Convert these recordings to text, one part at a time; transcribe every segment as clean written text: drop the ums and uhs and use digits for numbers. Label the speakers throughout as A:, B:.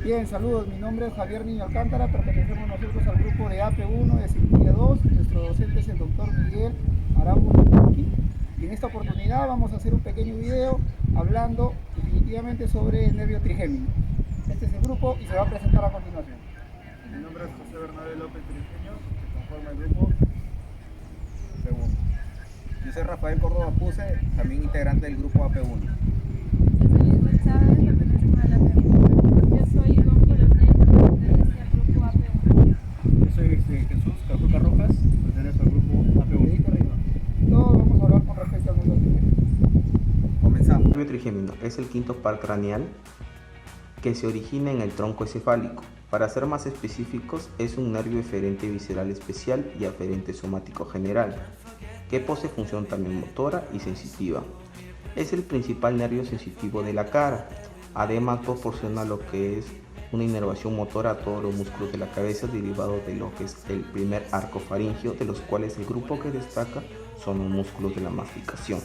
A: Bien, saludos. Mi nombre es Javier Niño Alcántara. Pertenecemos nosotros al grupo de AP1 de Psicología 2. Nuestro docente es el doctor Miguel Arámbula Turqui. Y en esta oportunidad vamos a hacer un pequeño video hablando definitivamente sobre el nervio trigémino. Este es el grupo y se va a presentar a continuación.
B: Mi nombre es José Bernabé López Trijeño, que conforma el grupo AP1.
C: Yo soy Rafael Córdoba Puse, también integrante del grupo AP1.
D: Yo soy Isabel Chávez, pertenezco al AP1. Yo soy Ivonne Coronel, pertenece al grupo AP1.
B: Yo soy Jesús Cajuca Rojas, pertenezco al grupo AP1.
A: Dedito arriba. Todos vamos a hablar con respecto al nervio trigémino.
C: Comenzamos. El nervio trigémino es el quinto par craneal que se origina en el tronco encefálico. Para ser más específicos, es un nervio eferente visceral especial y aferente somático general, que posee función también motora y sensitiva. Es el principal nervio sensitivo de la cara. Además, proporciona lo que es una inervación motora a todos los músculos de la cabeza, derivado de lo que es el primer arco faríngeo, de los cuales el grupo que destaca son los músculos de la masticación.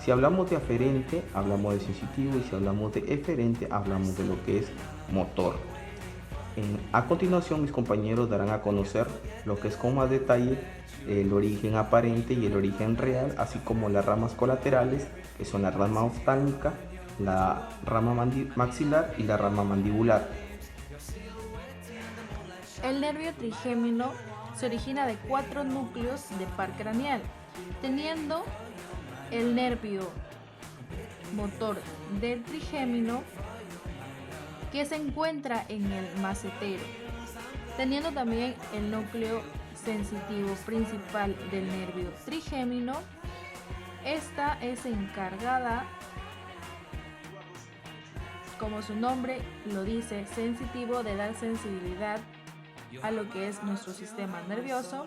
C: Si hablamos de aferente, hablamos de sensitivo, y si hablamos de eferente, hablamos de lo que es motor. A continuación, mis compañeros darán a conocer lo que es con más detalle el origen aparente y el origen real, así como las ramas colaterales, que son la rama oftálmica, la rama maxilar y la rama mandibular.
D: El nervio trigémino se origina de 4 núcleos de par craneal, teniendo el nervio motor del trigémino que se encuentra en el macetero, teniendo también el núcleo sensitivo principal del nervio trigémino. Esta es encargada, como su nombre lo dice, sensitivo, de dar sensibilidad a lo que es nuestro sistema nervioso.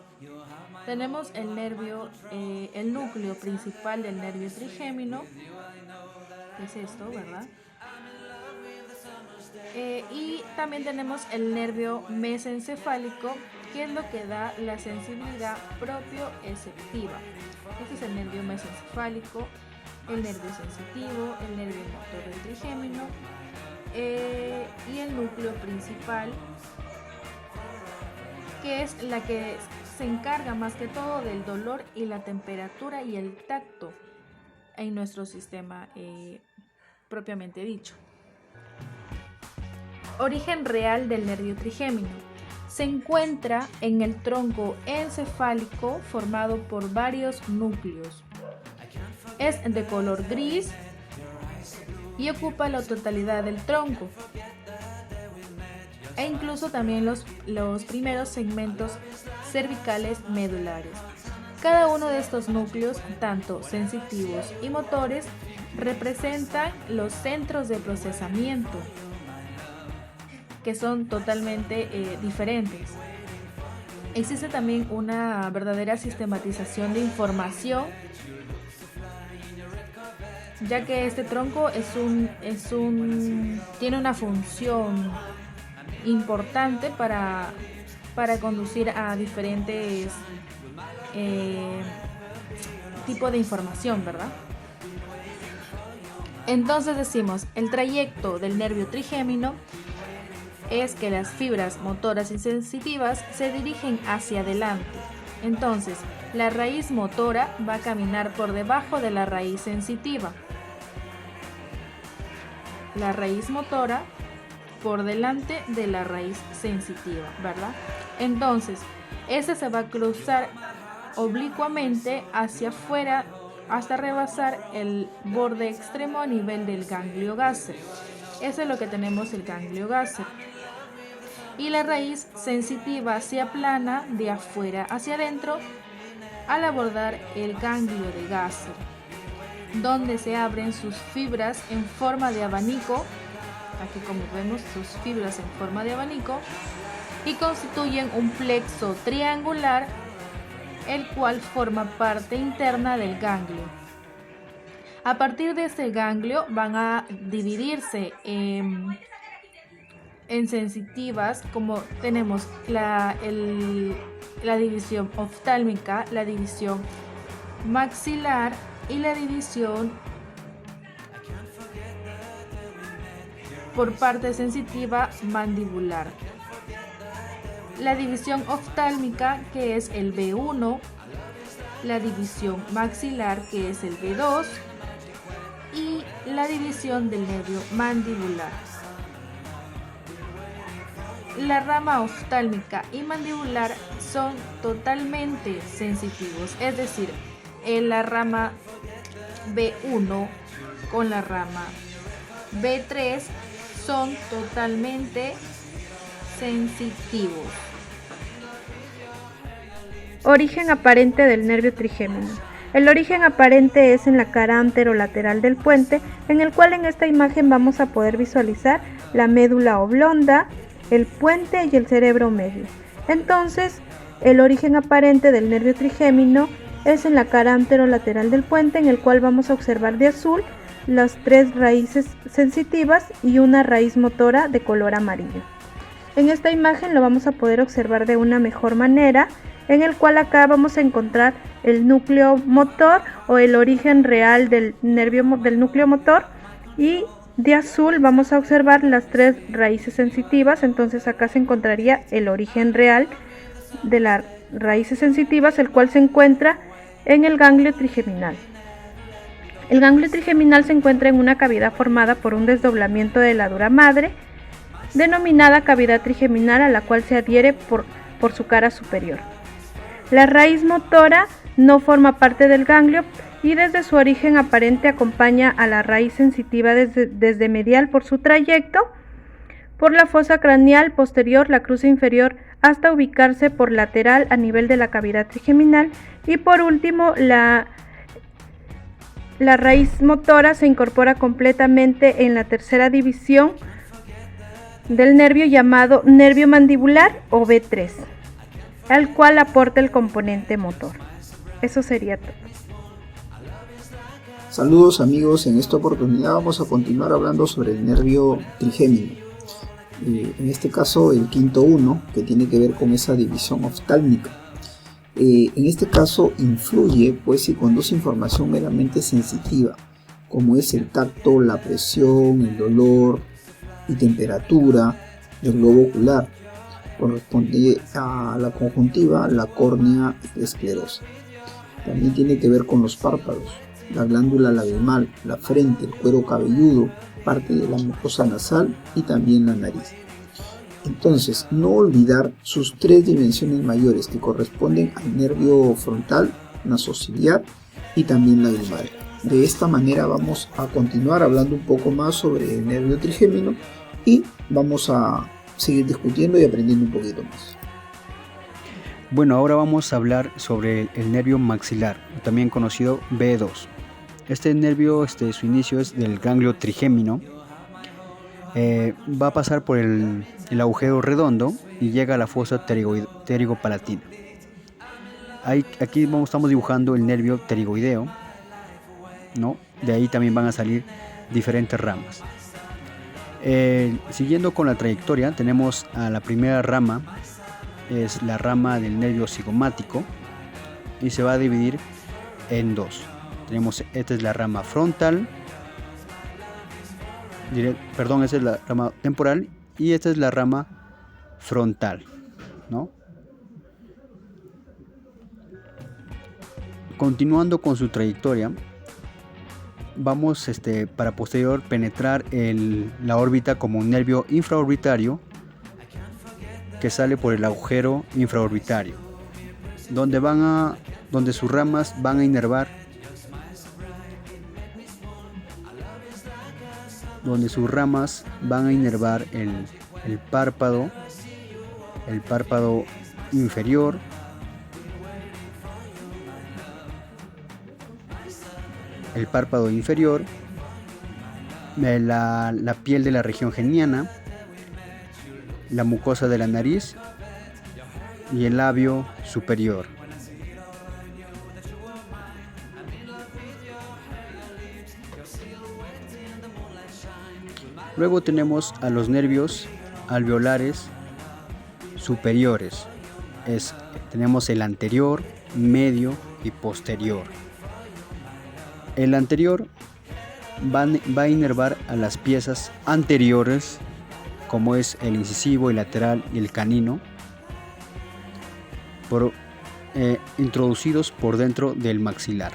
D: Tenemos el núcleo principal del nervio trigémino, que es esto, ¿verdad? Y también tenemos el nervio mesencefálico, que es lo que da la sensibilidad propioceptiva. Este es el nervio mesencefálico, el nervio sensitivo, el nervio motor del trigémino y el núcleo principal, que es la que se encarga más que todo del dolor y la temperatura y el tacto en nuestro sistema propiamente dicho. Origen real del nervio trigémino. Se encuentra en el tronco encefálico formado por varios núcleos. Es de color gris y ocupa la totalidad del tronco, e incluso también los primeros segmentos cervicales medulares. Cada uno de estos núcleos, tanto sensitivos y motores, representan los centros de procesamiento, que son totalmente diferentes. Existe también una verdadera sistematización de información, ya que este tronco tiene una función importante para conducir a diferentes tipos de información, ¿verdad? Entonces decimos, el trayecto del nervio trigémino es que las fibras motoras y sensitivas se dirigen hacia adelante. Entonces, la raíz motora va a caminar por debajo de la raíz sensitiva. La raíz motora por delante de la raíz sensitiva, ¿verdad? Entonces, ese se va a cruzar oblicuamente hacia afuera hasta rebasar el borde extremo a nivel del ganglio gáser. Eso es lo que tenemos, el ganglio gáser. Y la raíz sensitiva se aplana de afuera hacia adentro al abordar el ganglio de Gasser, donde se abren sus fibras en forma de abanico. Aquí, como vemos, sus fibras en forma de abanico, y constituyen un plexo triangular, el cual forma parte interna del ganglio. A partir de este ganglio van a dividirse en sensitivas, como tenemos la división oftálmica, la división maxilar y la división por parte sensitiva mandibular. La división oftálmica, que es el B1, la división maxilar, que es el B2, y la división del nervio mandibular. La rama oftálmica y mandibular son totalmente sensitivos, es decir, la rama B1 con la rama B3 son totalmente sensitivos.
E: Origen aparente del nervio trigémino. El origen aparente es en la cara anterolateral del puente, en el cual en esta imagen vamos a poder visualizar la médula oblonga, el puente y el cerebro medio. Entonces, el origen aparente del nervio trigémino es en la cara anterolateral del puente, en el cual vamos a observar de azul las 3 raíces sensitivas y una raíz motora de color amarillo. En esta imagen lo vamos a poder observar de una mejor manera, en el cual acá vamos a encontrar el núcleo motor o el origen real del núcleo motor, y de azul vamos a observar las 3 raíces sensitivas. Entonces acá se encontraría el origen real de las raíces sensitivas, el cual se encuentra en el ganglio trigeminal. El ganglio trigeminal se encuentra en una cavidad formada por un desdoblamiento de la dura madre, denominada cavidad trigeminal, a la cual se adhiere por su cara superior. La raíz motora no forma parte del ganglio y desde su origen aparente acompaña a la raíz sensitiva desde medial por su trayecto, por la fosa craneal posterior, la cruza inferior, hasta ubicarse por lateral a nivel de la cavidad trigeminal, y por último la raíz motora se incorpora completamente en la tercera división del nervio llamado nervio mandibular o B3, al cual aporta el componente motor. Eso sería todo.
A: Saludos amigos, en esta oportunidad vamos a continuar hablando sobre el nervio trigémino. En este caso el quinto 1, que tiene que ver con esa división oftálmica. En este caso influye pues y conduce información meramente sensitiva, como es el tacto, la presión, el dolor y temperatura del globo ocular. Corresponde a la conjuntiva, la córnea y la esclerosa. También tiene que ver con los párpados, la glándula lagrimal, la frente, el cuero cabelludo, parte de la mucosa nasal y también la nariz. Entonces, no olvidar sus 3 dimensiones mayores, que corresponden al nervio frontal, nasociliar y también lagrimal. De esta manera vamos a continuar hablando un poco más sobre el nervio trigémino y vamos a seguir discutiendo y aprendiendo un poquito más.
F: Bueno, ahora vamos a hablar sobre el nervio maxilar, también conocido B2. Este nervio, su inicio es del ganglio trigémino. Va a pasar por el agujero redondo y llega a la fosa pterigopalatina. Aquí estamos dibujando el nervio pterigoideo, ¿no? De ahí también van a salir diferentes ramas. Siguiendo con la trayectoria, tenemos a la primera rama, es la rama del nervio cigomático, y se va a dividir en 2. Esta es la rama frontal, esta es la rama temporal y esta es la rama frontal, ¿no? Continuando con su trayectoria, vamos para posterior penetrar la órbita como un nervio infraorbitario que sale por el agujero infraorbitario, donde sus ramas van a inervar el párpado inferior, la piel de la región geniana, la mucosa de la nariz y el labio superior. Luego tenemos a los nervios alveolares superiores. Tenemos el anterior, medio y posterior. El anterior va a inervar a las piezas anteriores, como es el incisivo, el lateral y el canino, introducidos por dentro del maxilar.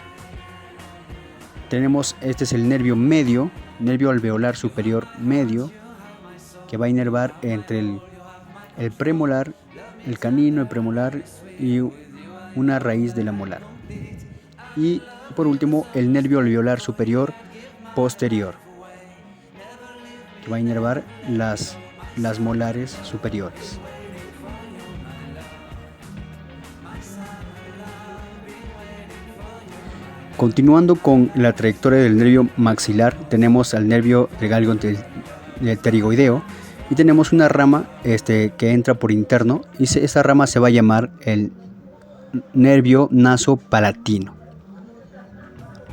F: Tenemos, este es el nervio medio, nervio alveolar superior medio, que va a inervar entre el premolar, el canino, el premolar y una raíz de la molar. Y por último, el nervio alveolar superior posterior, que va a inervar las molares superiores. Continuando con la trayectoria del nervio maxilar, tenemos al nervio del ganglio pterigoideo y tenemos una rama que entra por interno, y esa rama se va a llamar el nervio nasopalatino.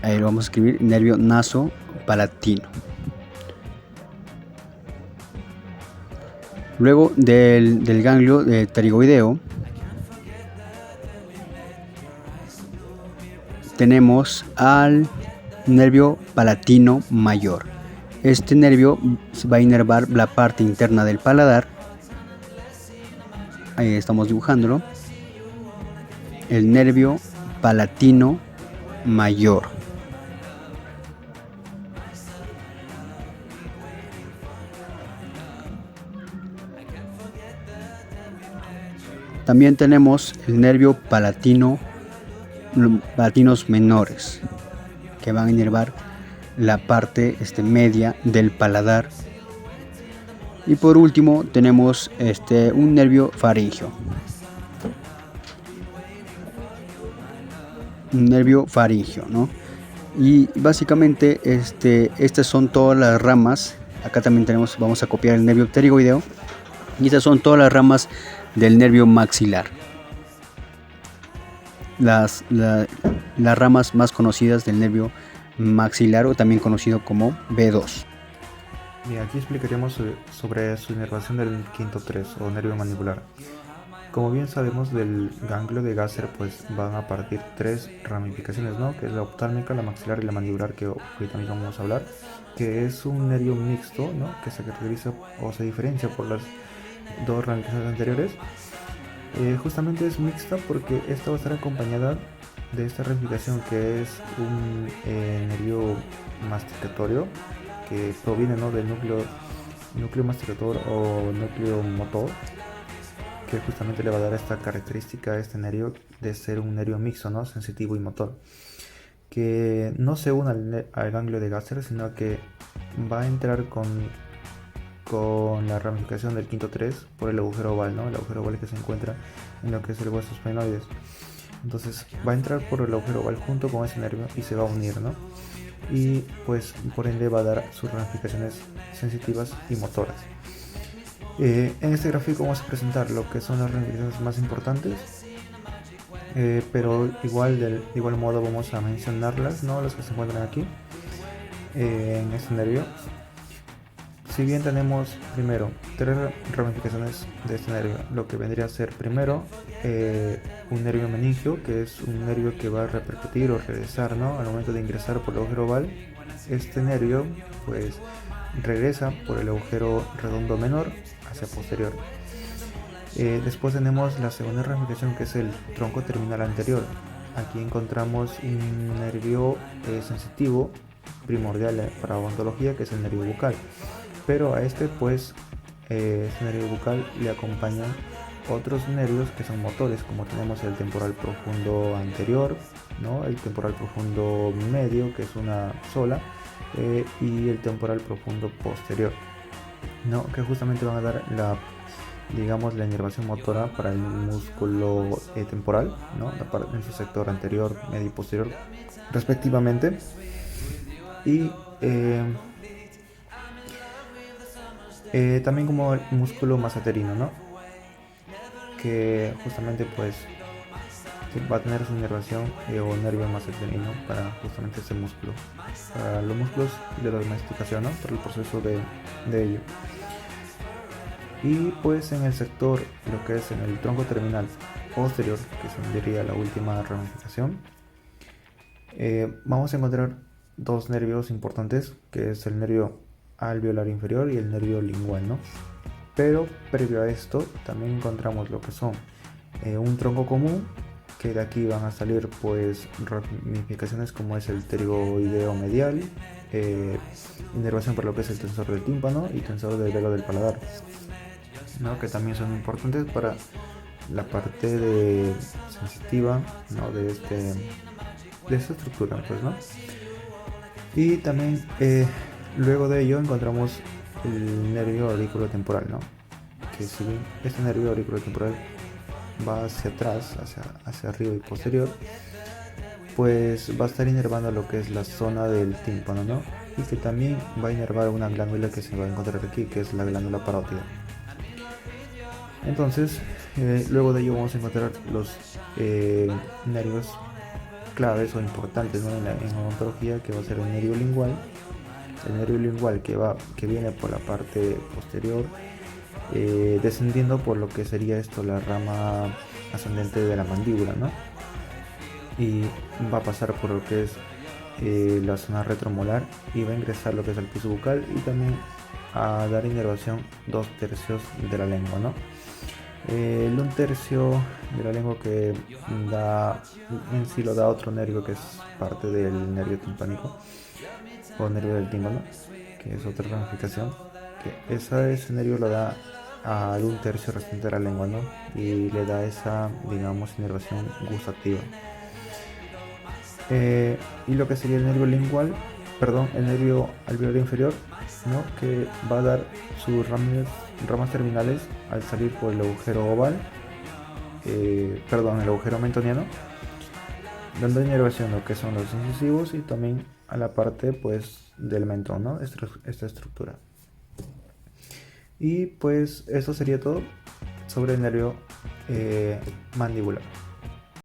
F: Ahí lo vamos a escribir, nervio nasopalatino. Luego del ganglio pterigoideo tenemos al nervio palatino mayor. Este nervio va a inervar la parte interna del paladar. Ahí estamos dibujándolo. El nervio palatino mayor. También tenemos el nervio palatinos menores, que van a inervar la parte media del paladar. Y por último tenemos un nervio faríngeo. Un nervio faríngeo, ¿no? Y básicamente estas son todas las ramas. Acá también vamos a copiar el nervio pterigoideo. Y estas son todas las ramas del nervio maxilar. Las ramas más conocidas del nervio maxilar, o también conocido como B2.
C: Bien, aquí explicaremos sobre su inervación del quinto 3 o nervio mandibular. Como bien sabemos, del ganglio de Gasser pues van a partir tres ramificaciones, ¿no? Que es la oftálmica, la maxilar y la mandibular, que ahorita mismo vamos a hablar, que es un nervio mixto, ¿no? Que se caracteriza o se diferencia por las dos ramificaciones anteriores. Justamente es mixta porque esta va a estar acompañada de esta ramificación, que es un nervio masticatorio que proviene, ¿no?, del núcleo masticator o núcleo motor, que justamente le va a dar esta característica a este nervio de ser un nervio mixto, ¿no?, sensitivo y motor, que no se une al ganglio de Gasser, sino que va a entrar con la ramificación del quinto 3 por el agujero oval, ¿no? El agujero oval que se encuentra en lo que es el hueso esphenoides. Entonces va a entrar por el agujero oval junto con ese nervio y se va a unir, ¿no? Y pues por ende va a dar sus ramificaciones sensitivas y motoras. En este gráfico vamos a presentar lo que son las ramificaciones más importantes, pero de igual modo vamos a mencionarlas, ¿no?, las que se encuentran aquí en este nervio. Si bien tenemos primero tres ramificaciones de este nervio, lo que vendría a ser primero un nervio meningio, que es un nervio que va a repercutir o regresar, ¿no?, al momento de ingresar por el agujero oval. Este nervio pues regresa por el agujero redondo menor hacia posterior. Después tenemos la segunda ramificación, que es el tronco terminal anterior. Aquí encontramos un nervio sensitivo primordial para odontología, que es el nervio bucal. Pero a este nervio bucal le acompañan otros nervios que son motores, como tenemos el temporal profundo anterior, ¿no?, el temporal profundo medio, que es una sola, y el temporal profundo posterior, ¿no?, que justamente van a dar la inervación motora para el músculo temporal, ¿no?, en su sector anterior, medio y posterior respectivamente. Y también como el músculo maseterino, ¿no?, que justamente pues va a tener su inervación o nervio maseterino para justamente ese músculo, para los músculos de la domesticación, ¿no?, para el proceso de ello. Y pues en el sector, lo que es en el tronco terminal posterior, que sería la última ramificación, vamos a encontrar
G: dos nervios importantes, que es el nervio alveolar inferior y el nervio lingual, ¿no? Pero previo a esto también encontramos lo que son un tronco común, que de aquí van a salir pues ramificaciones como es el pterygoideo medial, inervación por lo que es el tensor del tímpano y tensor del velo del paladar, ¿no? Que también son importantes para la parte sensitiva, ¿no? de esta estructura, pues, ¿no? Y también luego de ello encontramos el nervio auriculotemporal, ¿no? Que si bien este nervio auriculotemporal va hacia atrás, hacia arriba y posterior, pues va a estar inervando lo que es la zona del tímpano, ¿no? Y que también va a inervar una glándula que se va a encontrar aquí, que es la glándula parótida. Entonces, luego de ello vamos a encontrar los nervios claves o importantes, ¿no? en odontología, que va a ser el nervio lingual. El nervio lingual que viene por la parte posterior, descendiendo por lo que sería la rama ascendente de la mandíbula, ¿no? Y va a pasar por lo que es la zona retromolar y va a ingresar lo que es el piso bucal y también a dar inervación 2/3 de la lengua, ¿no? El 1/3 de la lengua que da en sí lo da otro nervio, que es parte del nervio timpánico o nervio del tímpano, que es otra ramificación, que ese nervio lo da al 1/3 restante de la lengua, ¿no? Y le da esa, digamos, inervación gustativa. Y lo que sería el nervio lingual, el nervio alveolar inferior, ¿no? Que va a dar sus ramas terminales al salir por el agujero oval, el agujero mentoniano, dando inervación a lo que son los incisivos y también a la parte pues del mentón, ¿no? Esta estructura. Y pues eso sería todo sobre el nervio mandibular.